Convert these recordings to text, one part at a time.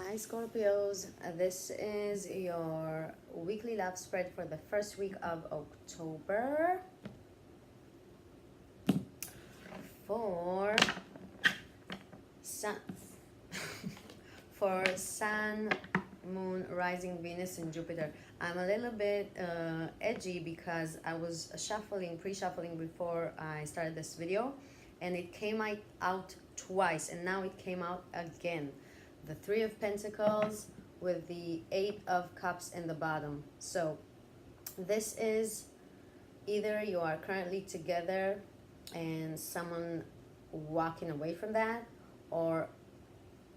Hi Scorpios, this is your weekly love spread for the first week of October for Sun, for Sun, Moon, Rising, Venus, and Jupiter. I'm a little bit edgy because I was pre-shuffling before I started this video, and it came out twice, and now it came out again. The Three of Pentacles with the Eight of Cups in the bottom. So this is either you are currently together and someone walking away from that, or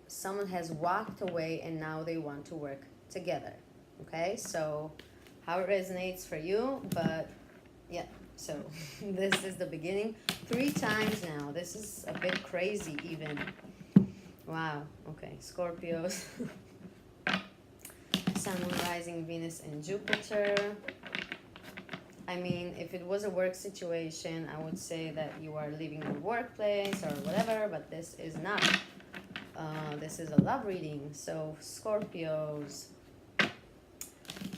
someone has walked away and now they want to work together. Okay, so how it resonates for you, but yeah, so this is the beginning 3 times now. This is a bit crazy even. Wow, okay, Scorpios, Sun, Moon, Rising, Venus, and Jupiter. I mean, if it was a work situation, I would say that you are leaving your workplace or whatever, but this is not. This is a love reading. So, Scorpios,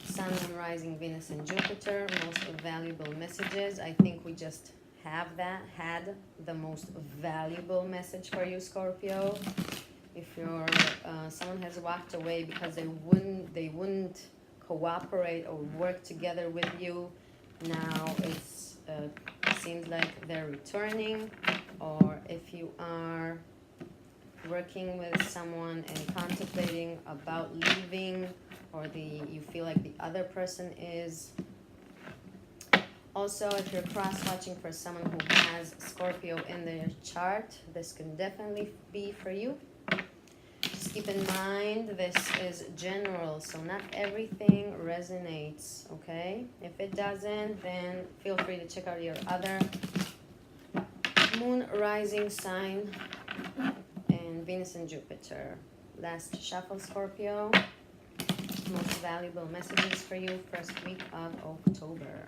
Sun, Moon, Rising, Venus, and Jupiter, most valuable messages. I think we just had the most valuable message for you, Scorpio. If you're someone has walked away because they wouldn't cooperate or work together with you, now it seems like they're returning. Or if you are working with someone and contemplating about leaving, or you feel like the other person is. Also, if you're cross-watching for someone who has Scorpio in their chart, this can definitely be for you. Just keep in mind, this is general, so not everything resonates, okay? If it doesn't, then feel free to check out your other Moon, Rising sign, and Venus and Jupiter. Last shuffle, Scorpio. Most valuable messages for you, first week of October.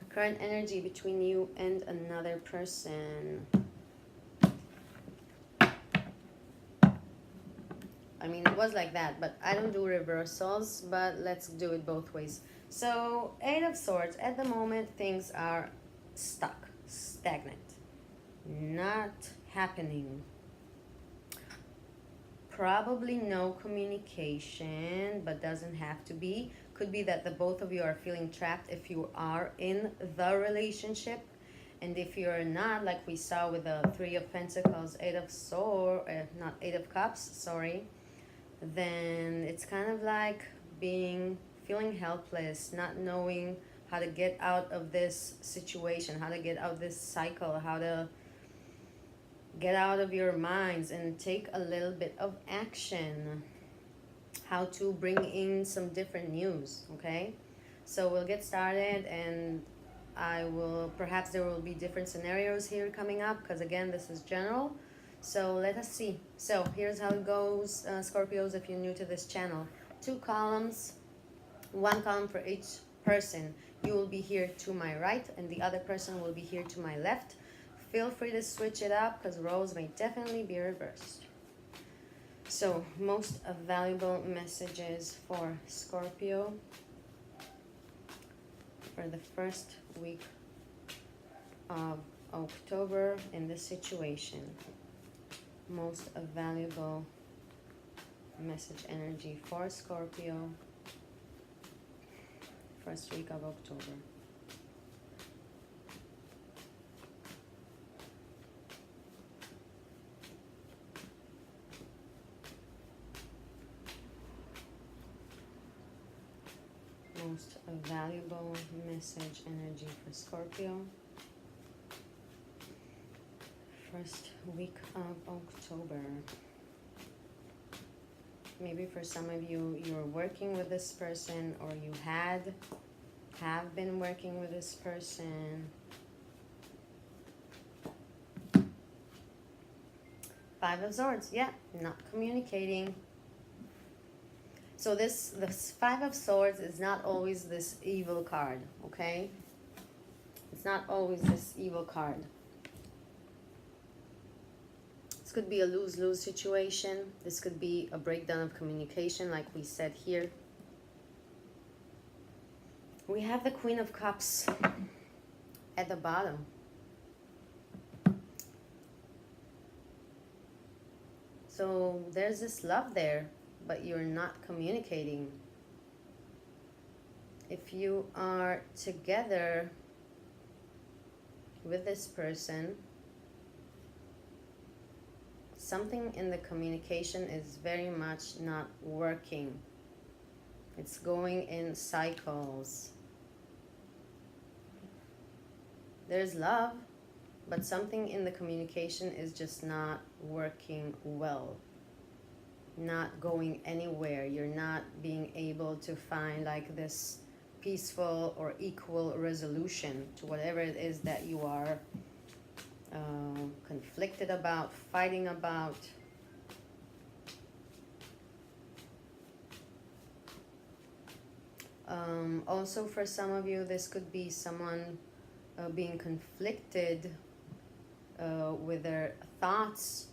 Current energy between you and another person. I mean, it was like that, but I don't do reversals, but let's do it both ways. So, Eight of Swords. At the moment, things are stuck, stagnant, not happening. Probably no communication, but doesn't have to be. Could be that the both of you are feeling trapped if you are in the relationship. And if you're not, like we saw with the Three of Pentacles, not Eight of Cups, sorry, then it's kind of like feeling helpless, not knowing how to get out of this situation, how to get out of this cycle, how to get out of your minds and take a little bit of action, how to bring in some different news, okay? So we'll get started, and perhaps there will be different scenarios here coming up, because again, this is general. So let us see. So here's how it goes, Scorpios, if you're new to this channel. 2 columns, 1 column for each person. You will be here to my right, and the other person will be here to my left. Feel free to switch it up, because roles may definitely be reversed. So, most valuable messages for Scorpio for the first week of October in this situation. Most valuable message energy for Scorpio, first week of October. Most valuable message energy for Scorpio, first week of October. Maybe for some of you, you're working with this person, or you have been working with this person. 5 of Swords, yeah, not communicating. So this 5 of Swords is not always this evil card, okay? It's not always this evil card. could be a lose-lose situation. This could be a breakdown of communication, like we said here. We have the Queen of Cups at the bottom. So there's this love there, but you're not communicating. If you are together with this person, something in the communication is very much not working. It's going in cycles. There's love, but something in the communication is just not working well. Not going anywhere. You're not being able to find like this peaceful or equal resolution to whatever it is that you are conflicted about, fighting about. Also, for some of you, this could be someone being conflicted with their thoughts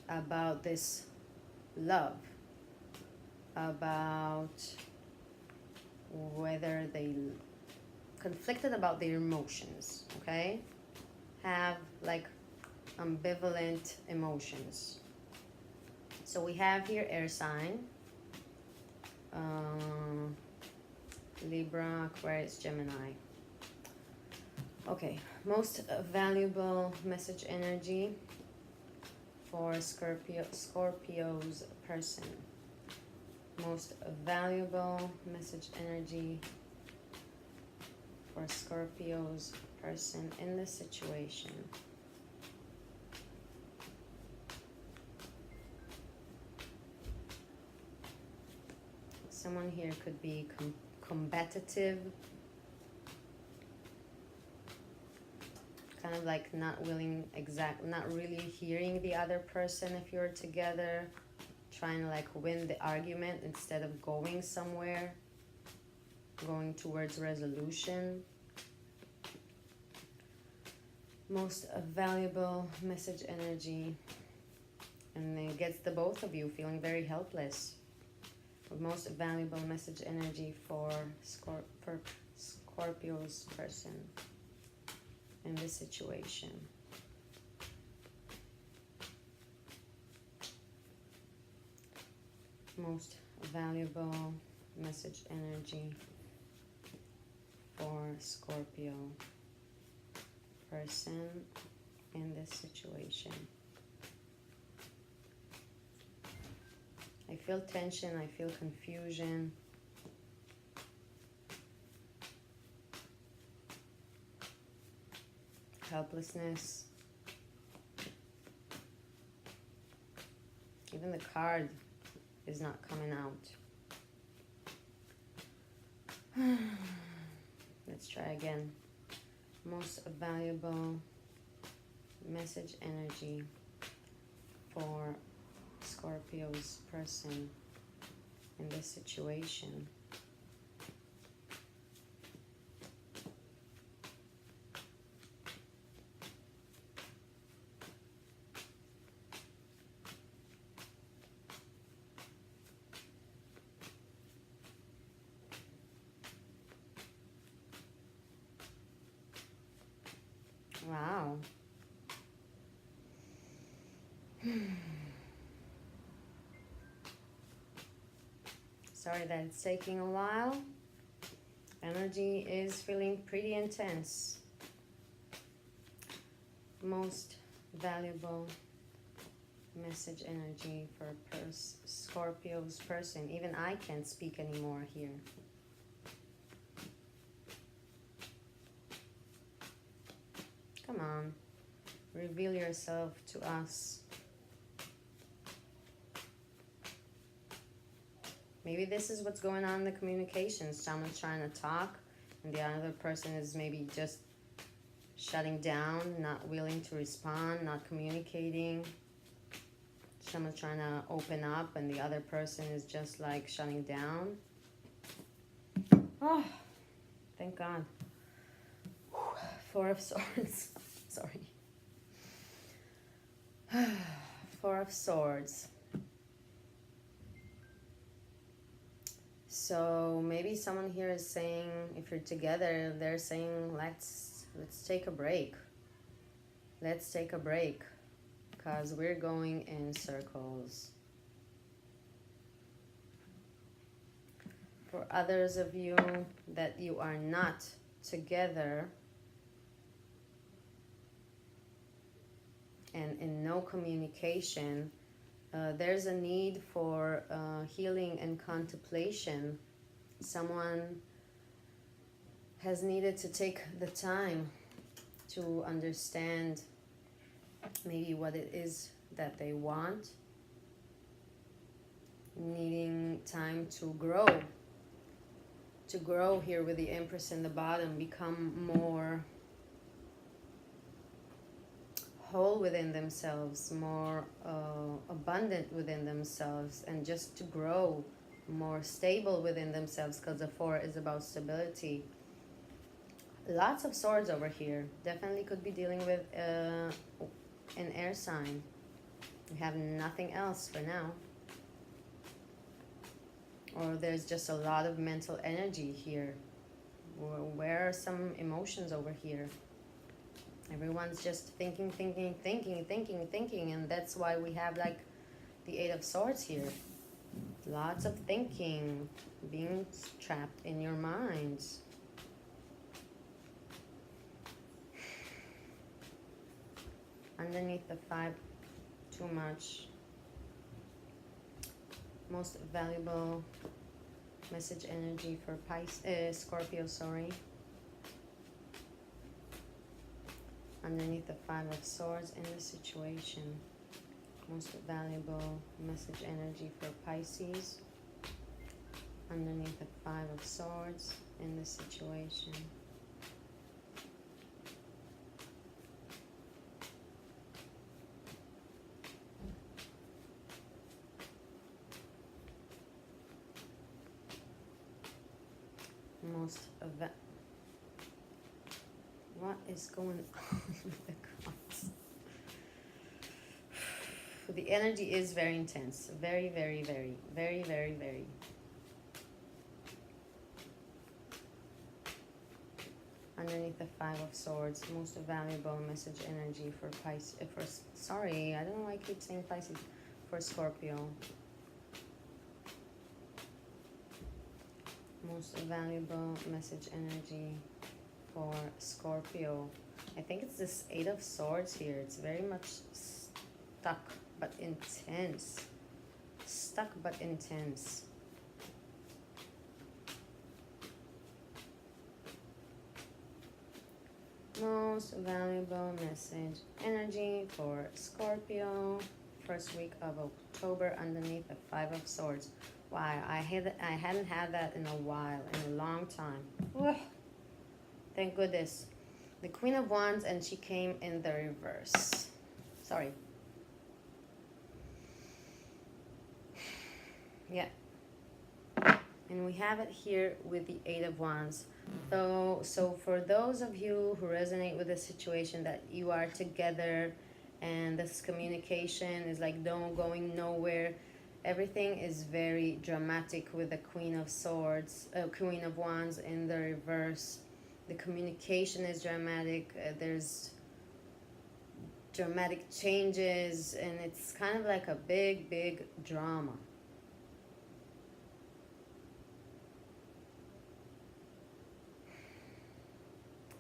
about this love, about whether they conflicted about their emotions, okay? Have like ambivalent emotions. So we have here air sign, Libra, Aquarius, Gemini. Okay, most valuable message energy for Scorpio's person. Most valuable message energy for Scorpio's person in this situation. Someone here could be combative, kind of like not really hearing the other person if you're together, trying to like win the argument instead of going somewhere, going towards resolution. Most valuable message energy, and it gets the both of you feeling very helpless. Most valuable message energy for Scorpio's person in this situation. Most valuable message energy for Scorpio person in this situation. I feel tension, I feel confusion. Helplessness. Even the card is not coming out. Let's try again. Most valuable message energy for Scorpio's person in this situation. Wow. Sorry that it's taking a while. Energy is feeling pretty intense. Most valuable message energy for Scorpio's person. Even I can't speak anymore here. Come on, reveal yourself to us. Maybe this is what's going on in the communications. Someone's trying to talk and the other person is maybe just shutting down, not willing to respond, not communicating. Someone's trying to open up and the other person is just like shutting down. Oh, thank God. Four of Swords. Sorry. Four of Swords. So maybe someone here is saying, if you're together, they're saying, let's take a break. Let's take a break, because we're going in circles. For others of you that you are not together and in no communication, there's a need for healing and contemplation. Someone has needed to take the time to understand maybe what it is that they want, needing time to grow here with the Empress in the bottom, become more whole within themselves, more abundant within themselves, and just to grow more stable within themselves, because the Four is about stability. Lots of Swords over here. Definitely could be dealing with an air sign. We have nothing else for now. Or there's just a lot of mental energy here. Where are some emotions over here? Everyone's just thinking, and that's why we have like the Eight of Swords here. Lots of thinking, being trapped in your minds. Underneath the Five, too much. Most valuable message energy for Scorpio, sorry. Underneath the Five of Swords in the situation. Most valuable message energy for Pisces. Underneath the Five of Swords in the situation. Most of that. What is going on with the cards? The energy is very intense. Very, very, very, very, very, very. Underneath the Five of Swords, most valuable message energy for Pisces. Sorry, I don't know why I keep saying Pisces. For Scorpio. Most valuable message energy for Scorpio. I think it's this Eight of Swords here. It's very much stuck but intense. Stuck but intense. Most valuable message energy for Scorpio. First week of October underneath the Five of Swords. Wow, I hadn't had that in a while, in a long time. Ugh. Thank goodness. The Queen of Wands, and she came in the reverse. Sorry. Yeah. And we have it here with the Eight of Wands. So for those of you who resonate with the situation that you are together and this communication is like going nowhere, everything is very dramatic with the Queen of Swords, Queen of Wands in the reverse. The communication is dramatic. There's dramatic changes, and it's kind of like a big, big drama.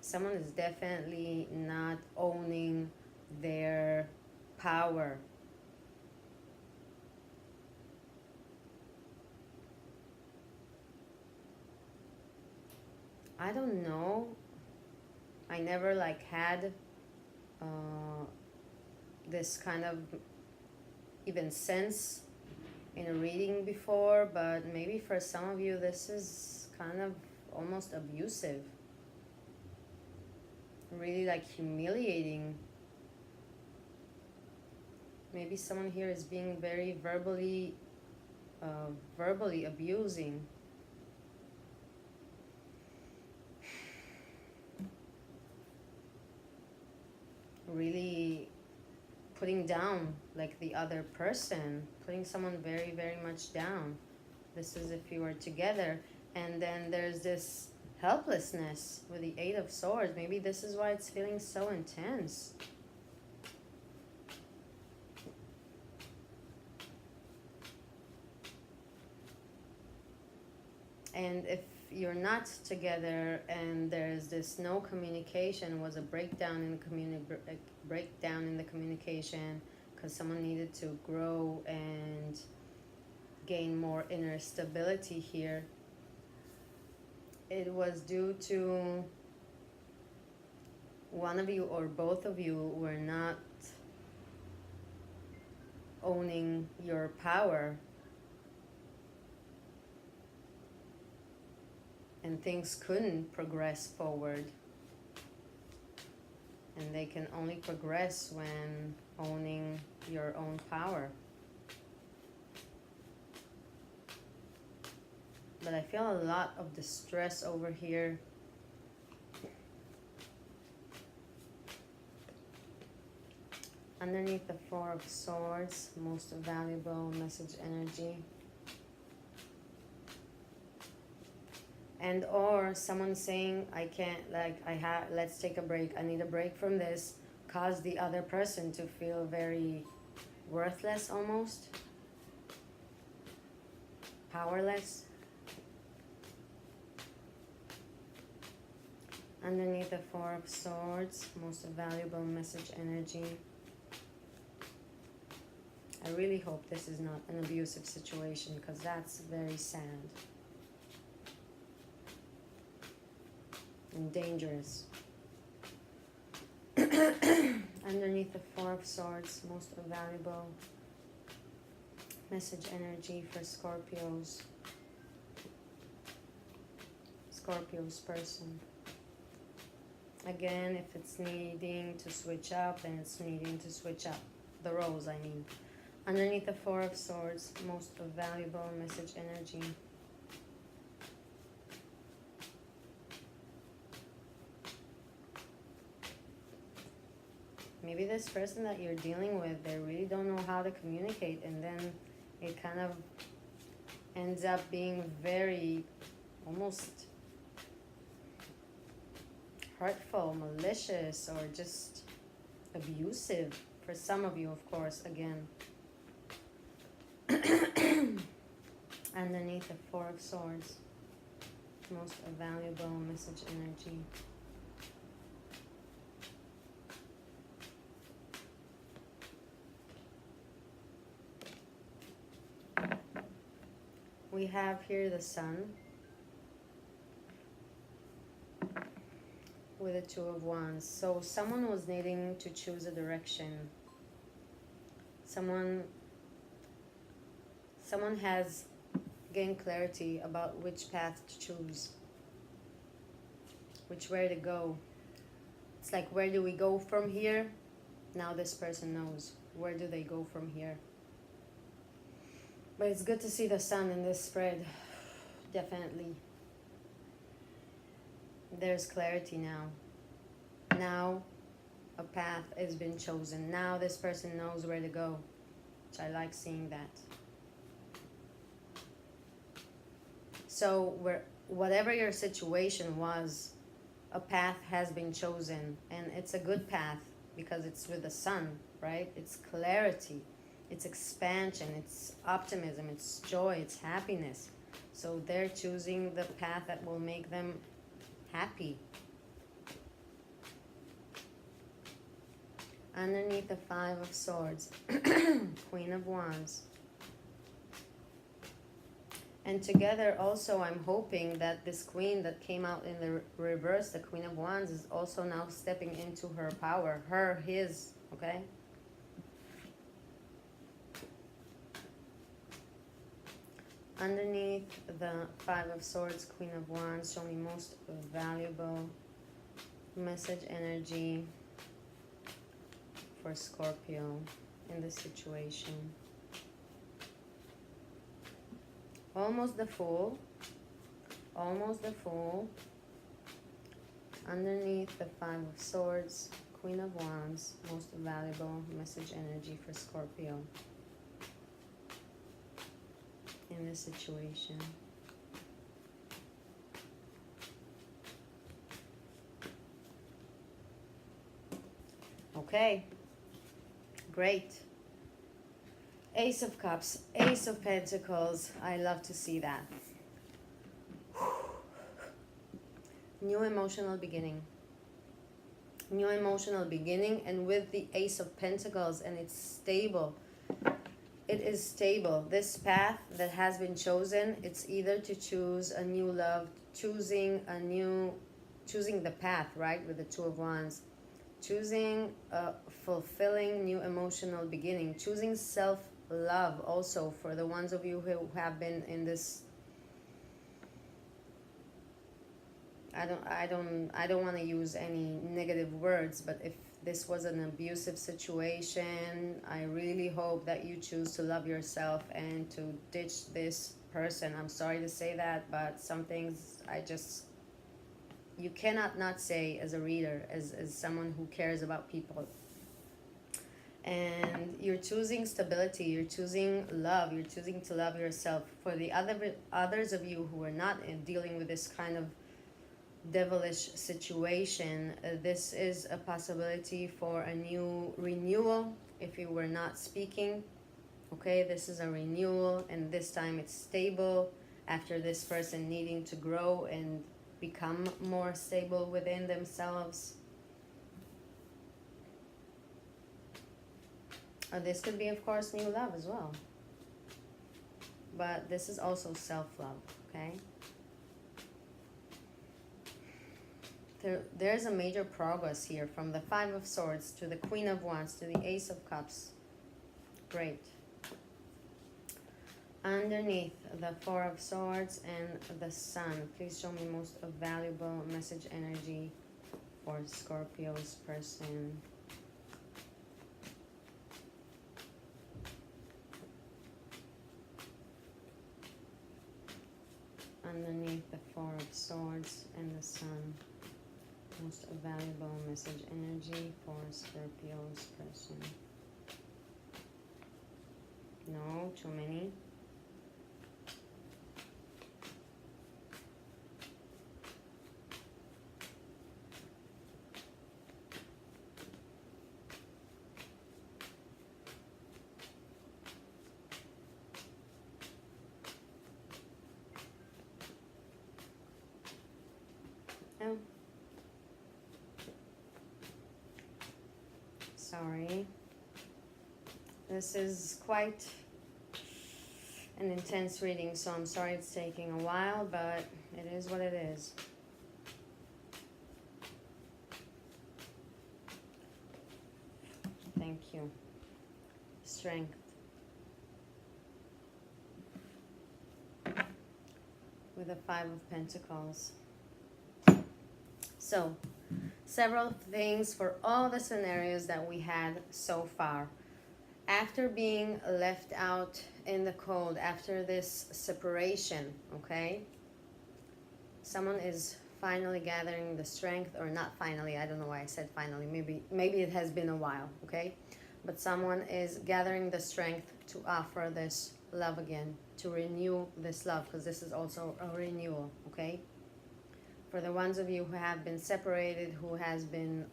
Someone is definitely not owning their power. I don't know. I never like had this kind of even sense in a reading before, but maybe for some of you this is kind of almost abusive. Really like humiliating. Maybe someone here is being very verbally abusing. Really putting down like the other person, putting someone very, very much down. This is if you were together. And then there's this helplessness with the Eight of Swords. Maybe this is why it's feeling so intense. And if you're not together and there's this no communication, was a breakdown in the communication because someone needed to grow and gain more inner stability here. It was due to one of you or both of you were not owning your power, and things couldn't progress forward. And they can only progress when owning your own power. But I feel a lot of distress over here. Underneath the Four of Swords, most valuable message energy. And or someone saying, I can't, like, let's take a break. I need a break from this. Cause the other person to feel very worthless almost. Powerless. Underneath the Four of Swords, most valuable message energy. I really hope this is not an abusive situation because that's very sad. And dangerous. Underneath the Four of Swords, most valuable message energy for Scorpios. Scorpio's person. Again, if it's needing to switch up, then it's needing to switch up. The roles, I mean. Underneath the Four of Swords, most valuable message energy. Maybe this person that you're dealing with, they really don't know how to communicate, and then it kind of ends up being very, almost hurtful, malicious, or just abusive for some of you, of course, again. Underneath the Four of Swords, most valuable message energy. We have here the Sun with the Two of Wands. So someone was needing to choose a direction. Someone has gained clarity about which path to choose, which way to go. It's like, where do we go from here? Now this person knows. Where do they go from here? But it's good to see the Sun in this spread. Definitely. There's clarity now. Now a path has been chosen. Now this person knows where to go. Which I like seeing that. So whatever your situation was, a path has been chosen. And it's a good path because it's with the Sun, right? It's clarity. It's expansion, it's optimism, it's joy, it's happiness. So they're choosing the path that will make them happy. Underneath the Five of Swords, Queen of Wands. And together also I'm hoping that this Queen that came out in the reverse, the Queen of Wands, is also now stepping into her power. His, okay? Underneath the Five of Swords, Queen of Wands, show me most valuable message energy for Scorpio in this situation. Almost the Fool. Almost the Fool. Underneath the Five of Swords, Queen of Wands, most valuable message energy for Scorpio in this situation. Okay, great. Ace of Cups, Ace of Pentacles. I love to see that. New emotional beginning. New emotional beginning, and with the Ace of Pentacles, and it's stable. It is stable. This path that has been chosen, it's either to choose a new love, choosing the path, right, with the Two of Wands. Choosing a fulfilling new emotional beginning. Choosing self-love also for the ones of you who have been in this. I don't want to use any negative words, but if this was an abusive situation, I really hope that you choose to love yourself and to ditch this person. I'm sorry to say that, but some things you cannot not say as a reader, as someone who cares about people. And you're choosing stability, you're choosing love, you're choosing to love yourself. For the others of you who are not dealing with this kind of devilish situation, this is a possibility for a new renewal. If you were not speaking, okay, this is a renewal, and this time it's stable after this person needing to grow and become more stable within themselves. This could be, of course, new love as well, but this is also self-love, okay? There's a major progress here from the Five of Swords to the Queen of Wands to the Ace of Cups. Great. Underneath the Four of Swords and the Sun, please show me most valuable message energy for Scorpio's person. Underneath the Four of Swords and the Sun, most valuable message energy for Scorpio's person. No, too many. Oh. Sorry. This is quite an intense reading, so I'm sorry it's taking a while, but it is what it is. Thank you. Strength. With the Five of Pentacles. So, several things for all the scenarios that we had so far. After being left out in the cold, after this separation, okay, someone is finally gathering the strength, or not finally, I don't know why I said finally, maybe it has been a while, okay, but someone is gathering the strength to offer this love again, to renew this love, because this is also a renewal, okay. For the ones of you who have been separated, who has been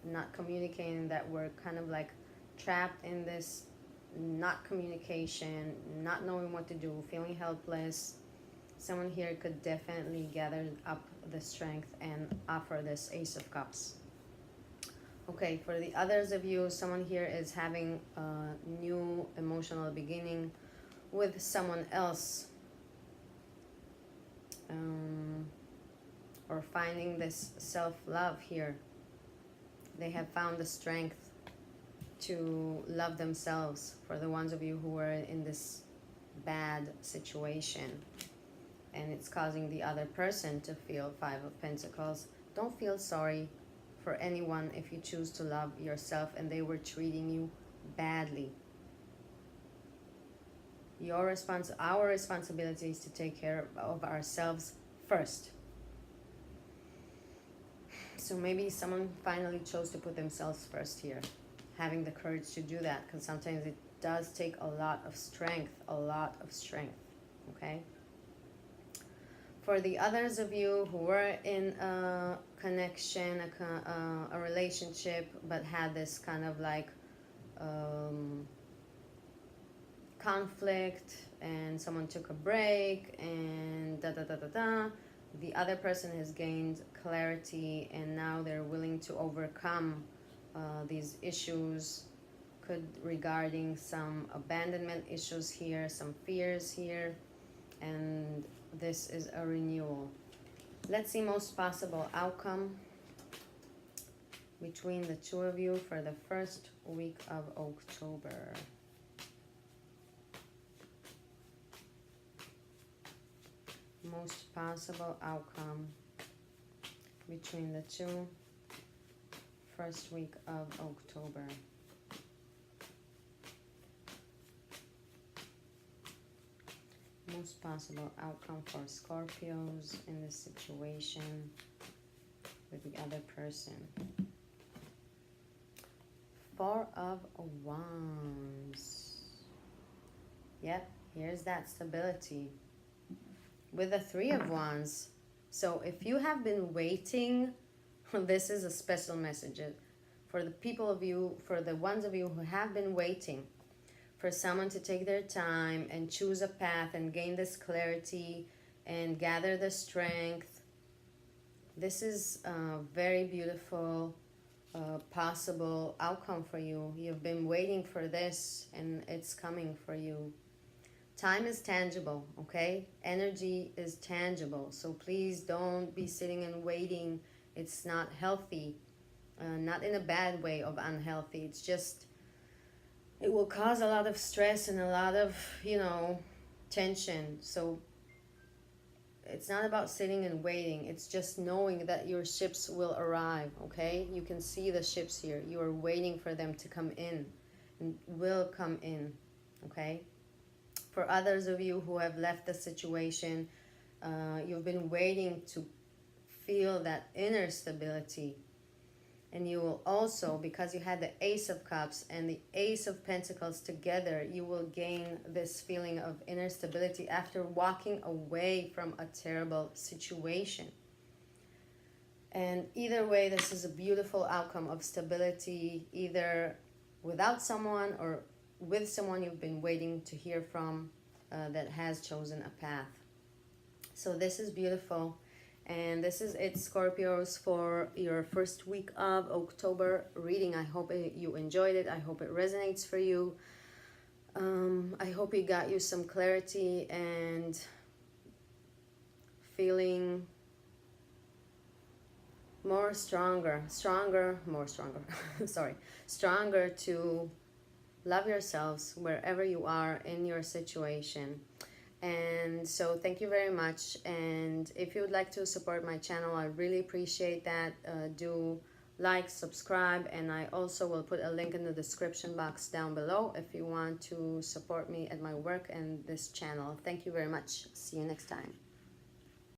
not communicating, that were kind of like trapped in this not communication, not knowing what to do, feeling helpless, someone here could definitely gather up the strength and offer this Ace of Cups. Okay, for the others of you, someone here is having a new emotional beginning with someone else, or finding this self-love here. They have found the strength to love themselves. For the ones of you who are in this bad situation and it's causing the other person to feel Five of Pentacles, don't feel sorry for anyone if you choose to love yourself and they were treating you badly. Our responsibility is to take care of ourselves first. So maybe someone finally chose to put themselves first here, having the courage to do that, because sometimes it does take a lot of strength, okay? For the others of you who were in a connection, a relationship, but had this kind of like conflict, and someone took a break, and the other person has gained clarity, and now they're willing to overcome these issues, regarding some abandonment issues here, some fears here, and this is a renewal. Let's see most possible outcome between the two of you for the first week of October. Most possible outcome between the two first week of October. Most possible outcome for Scorpios in this situation with the other person. Four of Wands. Yep, here's that stability. With the Three of Wands. So if you have been waiting, this is a special message for the people of you, for the ones of you who have been waiting for someone to take their time and choose a path and gain this clarity and gather the strength. This is a very beautiful possible outcome for you. You've been waiting for this, and it's coming for you. Time is tangible, okay? Energy is tangible. So please don't be sitting and waiting. It's not healthy. Not in a bad way of unhealthy. It's just, it will cause a lot of stress and a lot of, tension. So it's not about sitting and waiting. It's just knowing that your ships will arrive, okay? You can see the ships here. You are waiting for them to come in, and will come in, okay? For others of you who have left the situation, you've been waiting to feel that inner stability. And you will also, because you had the Ace of Cups and the Ace of Pentacles together, you will gain this feeling of inner stability after walking away from a terrible situation. And either way, this is a beautiful outcome of stability, either without someone or with someone you've been waiting to hear from that has chosen a path. So this is beautiful. And this is it, Scorpios, for your first week of October reading. I hope you enjoyed it. I hope it resonates for you. I hope it got you some clarity and feeling stronger to love yourselves wherever you are in your situation. And so thank you very much. And if you would like to support my channel, I really appreciate that. Do like, subscribe, and I also will put a link in the description box down below if you want to support me at my work and this channel. Thank you very much. See you next time.